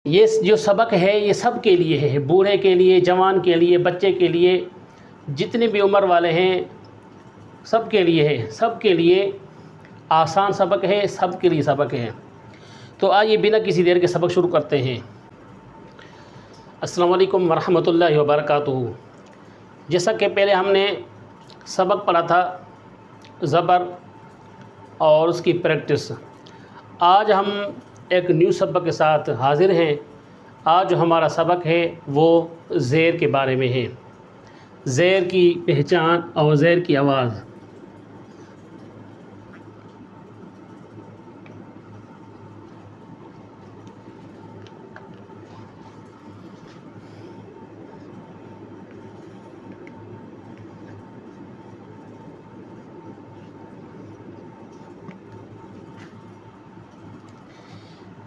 ये जो सबक है ये सब के लिए है, बूढ़े के लिए, जवान के लिए, बच्चे के लिए, जितने भी उम्र वाले हैं सब के लिए है। सब के लिए आसान सबक है, सब के लिए सबक है। तो आइए बिना किसी देर के सबक शुरू करते हैं। अस्सलामु अलैकुम वरहमतुल्लाहि वबरकातुहू। जैसा कि पहले हमने सबक पढ़ा था ज़बर और उसकी प्रैक्टिस, आज हम एक न्यू सबक के साथ हाज़िर हैं। आज जो हमारा सबक है वो ज़ेर के बारे में है, ज़ेर की पहचान और ज़ेर की आवाज़।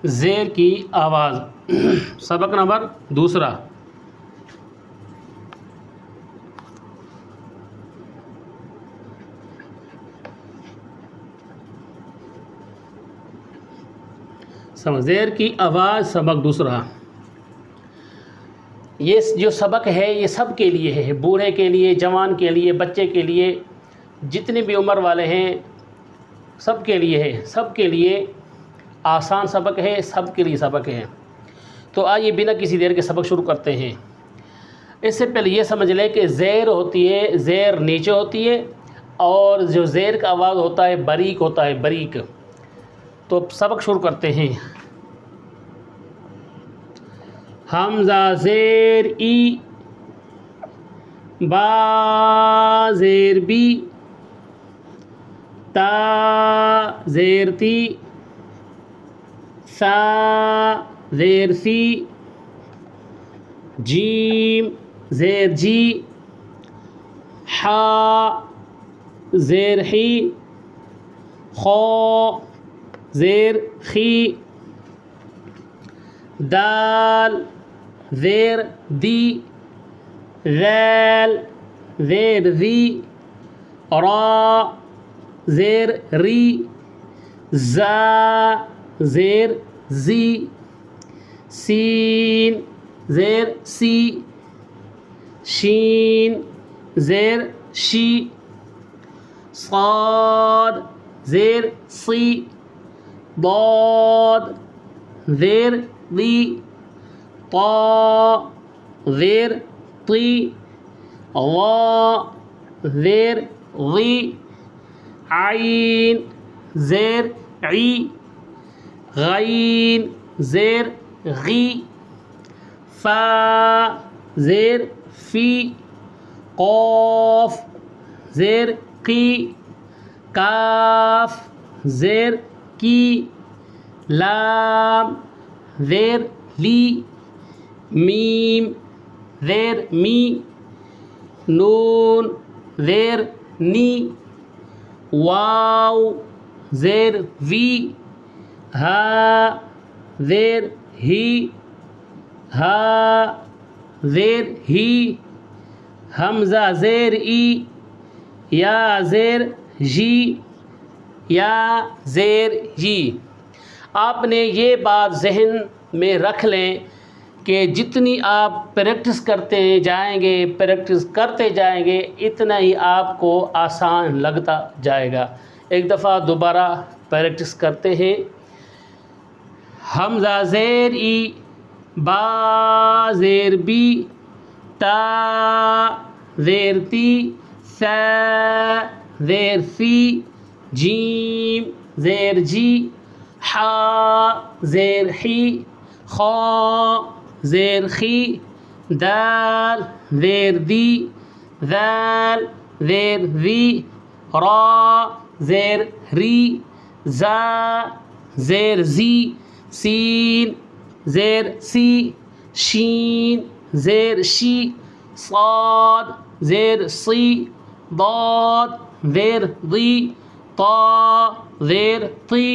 ज़ेर की आवाज़ सबक नंबर दूसरा। ज़ेर की आवाज़ सबक दूसरा। ये जो सबक है ये सब के लिए है, बूढ़े के लिए, जवान के लिए, बच्चे के लिए, जितने भी उम्र वाले हैं सब के लिए है। सब के लिए आसान सबक है, सब के लिए सबक है। तो आइए बिना किसी देर के सबक शुरू करते हैं। इससे पहले ये समझ लें कि ज़ेर होती है, ज़ेर नीचे होती है और जो ज़ेर का आवाज़ होता है बरीक होता है, बरीक। तो सबक शुरू करते हैं। हमज़ा ज़ेर ई, बा ज़ेर बी, ता ज़ेर ती, सा ज़ेर सी, जीम ज़ेर जी, हा ज़ेर ही, खौ ज़ेर खी, दाल ज़ेर दी, ज़ैल ज़ेर ज़ी, रा ज़ेर री, ज़ा ज़ेर ज़ी, सीन ज़ेर सी, शीन ज़ेर शी, साद ज़ेर सी, दाद ज़ेर दी, ता ज़ेर ती, वा ज़ेर ज़ी, आइन ज़ेर ई, गईन ज़ेर गी, फ़ा ज़ेर फ़ी, क़ाफ़ ज़ेर की, काफ़ ज़ेर की, लाम ज़ेर ली, मीम ज़ेर मी, नून ज़ेर नी, वाव ज़ेर वी, हा ज़ेर ही, हा ज़ेर ही, हमज़ा ज़ेर ई, या ज़ेर जी, या ज़ेर जी। आपने ये बात ज़हन में रख लें कि जितनी आप प्रैक्टिस करते जाएंगे, प्रैक्टिस करते जाएंगे, इतना ही आपको आसान लगता जाएगा। एक दफ़ा दोबारा प्रैक्टिस करते हैं। हमज़ा ज़ेर ई, बा ज़ेर बी, ता ज़ेर ती, सा ज़ेर सी, जीम ज़ेर जी, हा ज़ेर ही, खौ ज़ेर खी, दाल ज़ेर दी, ज़ैल ज़ेर ज़ी, रा ज़ेर री, ज़ा ज़ेर ज़ी, सीन ज़ेर सी, शीन ज़ेर शी, साद ज़ेर सी, दाद ज़ेर दी, ता ज़ेर ती,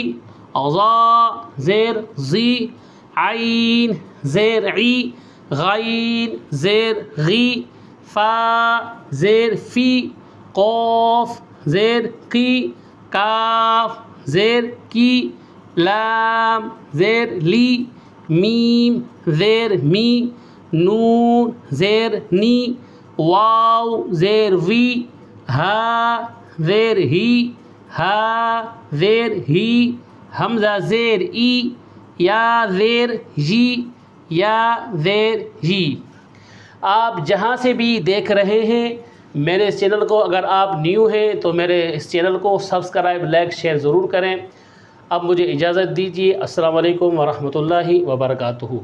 ज़ा ज़ेर ज़ी, आइन ज़ेर ई, गईन ज़ेर गी, फ़ा ज़ेर फ़ी, क़ाफ़ ज़ेर की, काफ़ ज़ेर की, लाम ज़ेर ली, मीम ज़ेर मी, नून ज़ेर नी, वाव ज़ेर वी, हा ज़ेर ही, हा ज़ेर ही, हमज़ा ज़ेर ई, या ज़ेर जी, या ज़ेर जी। आप जहाँ से भी देख रहे हैं मेरे इस चैनल को, अगर आप न्यू हैं तो मेरे इस चैनल को सब्सक्राइब, लाइक, शेयर ज़रूर करें। अब मुझे इजाज़त दीजिए। अस्सलाम वालेकुम व रहमतुल्लाहि व बरकातुहू।